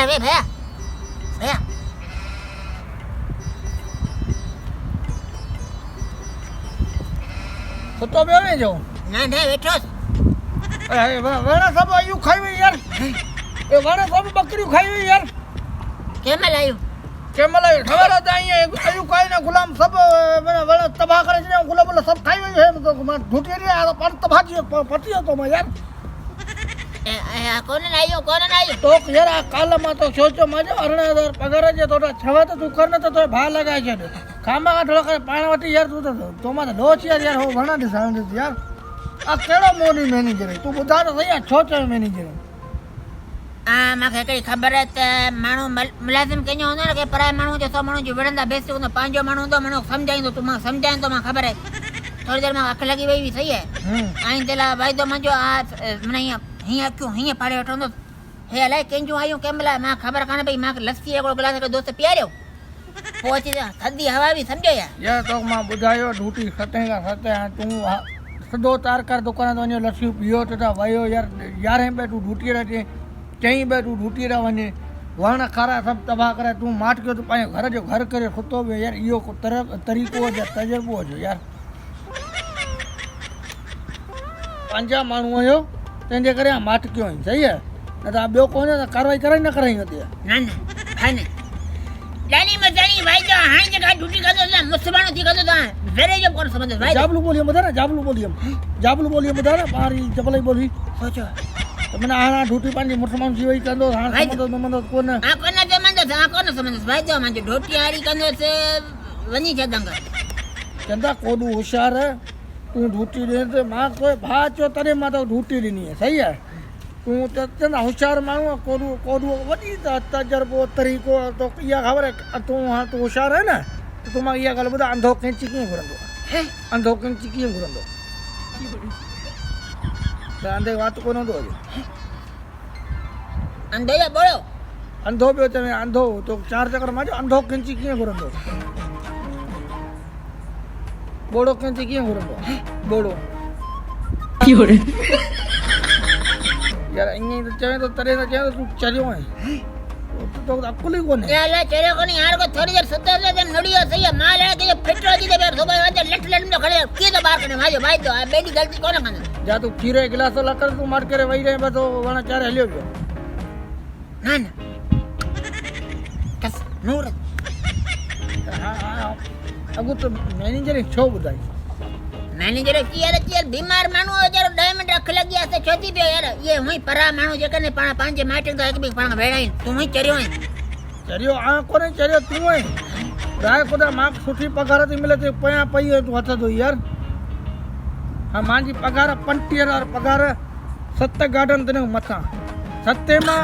ભયા તો બે નહીં જાઉં ના બેઠો વણા સાહેબ આયુ ખાઈ યાર એ વણા સાહેબ બકરી ખાઈ યાર કેમ લાવ્યું કેમ લાવ્યું ખબર હતા અહીંયા આયુ ખાઈ ને ગુલામ સબ વણા તબાહ કરે છે ગુલામ બોલે સબ ખાઈ છે તો ઢૂંટી રહ્યા આ પર તબાહ પતી હતો માં યાર કોને લાવ્યો તો યાર આ કાલમાં તો સોચો મજો 18000 પગાર છે તો છવા તો તું કર ને તો ભા લગાય છે ખામા કાઢો કરે પાણવાટી યાર તું તો માં લોચ યાર હો વણા દે સાંજ યાર આ કેળો મોની મેનેજર તું બુધા તો થયા છોચો મેનેજર આ માકે કઈ ખબર હે માણો મુલાઝિમ કેño હોને કે પરાય માણો જે સો માણો જે વડંદા બેસી તો પાંજો માણો તો મને સમજાઈ તો તું સમજાય તો મને ખબર હે થોડી દેર માં આંખ લગી વઈ થઈ હે આઈ તેલા ભાઈ તો મજો આ મને અહીંયા ક્यों અહીંયા પાડે બેઠો તો હે અલાય કેંજો આયો કેમલા માં ખબર કાને ભાઈ માં લસ્સી એકડો ગ્લાસ કે દોસ્ત પ્યાર્યો પહોંચી જા થદી હવા આવી સમજો યાર તો માં બુધાયો ઢૂટી સતેગા સતે તું સદો તાર કર દુકાન તો ને લસ્સી પીયો તો ભાઈઓ યાર હે બેઠું ઢૂટી રહે चई बैठू ढूंढी रहा वने वण खारा सब तबाह करे तू माट के तो पाए घर जो घर करे खुतो बे यार इयो को तरीको है तजर्बो है यार पंजा मानू आयो तेंजे करे माट क्यों सही है न तो बे कोने कार्रवाई करे न करे होती है ना ना खाने लाली मजानी भाई जो हां जगह ड्यूटी कर दो मुसलमानों थी कर दो वेरे जो कौन समझ भाई जाबलू बोलिए बता ना पारी जबलाई बोली सोचो तो मैंने आना ढूटी पानी मुसलमान जीवई कंदो हां समझो कोने आ कोने समझ भाई जो मांजे ढोटी आरी कंदो से वनी जदंग चंदा कोडू होशियार है तू ढूटी दे तो मां कोई भाचो तने मा तो ढूटी देनी है सही है तू तो चंदा होशियार मानो कोडू वडी तजर्बो तरीको तो या खबर है तू हां तो होशियार है ना तो तुम या गल बता अंधो कैंची क्यों करंदो है अंधो कैंची क्यों करंदो तो अंधे बात कोन दो अंधो या बोलो अंधो बे तने अंधो तो 4 चक्कर माजो अंधो कैंची क्यों करंदो बोड़ो कैंची क्यों करंदो बोड़ो क्यों रे यार इंगे तो चाहे तो तरे तो चाहे तू चरियो है तो अकुली कोने यार चरियो कोनी यार को थोड़ी देर सत्तर से नड़ियो सही है माल है कि पेट्रोल दी दे सुबह वाजे लट में खड़े की तो बाहर करने भाई भाई तो बेटी गलती कोने माने जा तू खीरे गिलास लकर तू मार करे वही रहे बस वणा चार हलियो गयो ना ना कस नूर हां अगु तो मैनेजर छो बुदाई मैनेजर की यार बीमार मानो यार डायमंड रख लगिया से छोती पे यार ये हुई परा मानो जे कने पांचे माटे तो एक भी पांग भेड़ाई तू ही चरियो आ कोने चरियो तू है राय खुदा मां सुठी पगार थी मिले ते पया पई तू हथ दो यार हां मांजी पगार 25000 पगार 7 गार्डन तने मथा सत्ते मा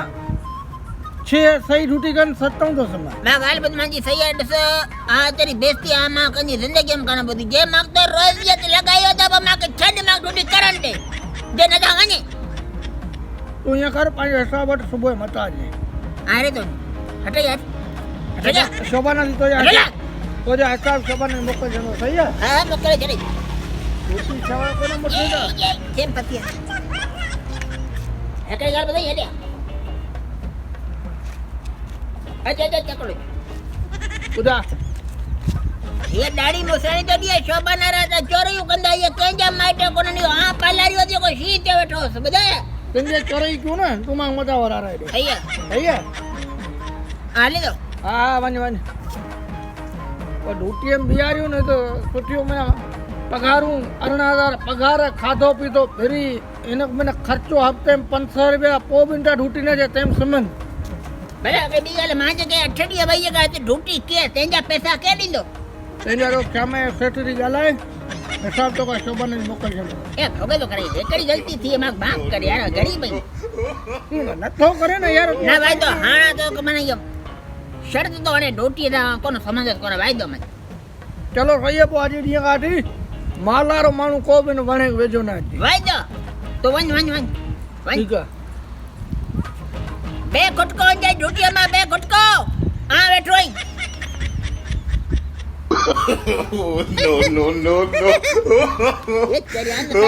6 सही ड्यूटी कन 57 तो समय मैं गाल बद मांजी सही है दस आ तेरी बेइज्जती आ मां कनी जिंदगी में करना बदी जे मां तो रोजियत लगायो तब मां के छड मां ड्यूटी करन दे जे न जावनी तू यहाँ कर पाई ऐसा बट सुबह मत आ जे अरे तो हट यार हट जा शोभा ना तो यार तो जा ऐसा शोभा ने मोकल जनो सही है हां मोकल जरी दूसरी छवा को न मत जा केम पतिया हट यार बताइए हट अच्छा चकड़ो उदा ये दाढ़ी मोसणी तो दिए शोभा ना रहा चोरियो कंदा ये केंजा माटे कोन नी आ पालारियो जो को शीते बैठो से बदाया तेंजे चोरी क्यों ना तू मांग मजा वरा रहे भैया आले दो हां वन और ड्यूटी में बियारियो ने तो सुठियो में पगारू 18000 पगार खाधो पीतो फिरी इन में खर्चो हफ्ते में 500 रुपया पो बिंटा ड्यूटी ने जे तेम समन भला के बियाल मां जे के अठड़िया भई का ड्यूटी के तेंजा पैसा के दींदो तेंजा रो क्या मैं सेठरी गालाए हिसाब तो का शोभा ने मोकल जनो ए ठोके तो करे एकड़ी गलती थी मां बाप करे यार गड़ी भई न तो करे ना यार ना भाई तो हाना तो मने यो शर्त तो ने ड्यूटी दा कोन समझ कोन भाई दो मैं चलो भैया पो आज दिया गाडी मालारो मानु को बिन वणे वेजो ना भाई दो तो वन ठीक है बे खुटको जाय ड्यूटी में बे खुटको आ बैठो ही no. ये तेरे अंदर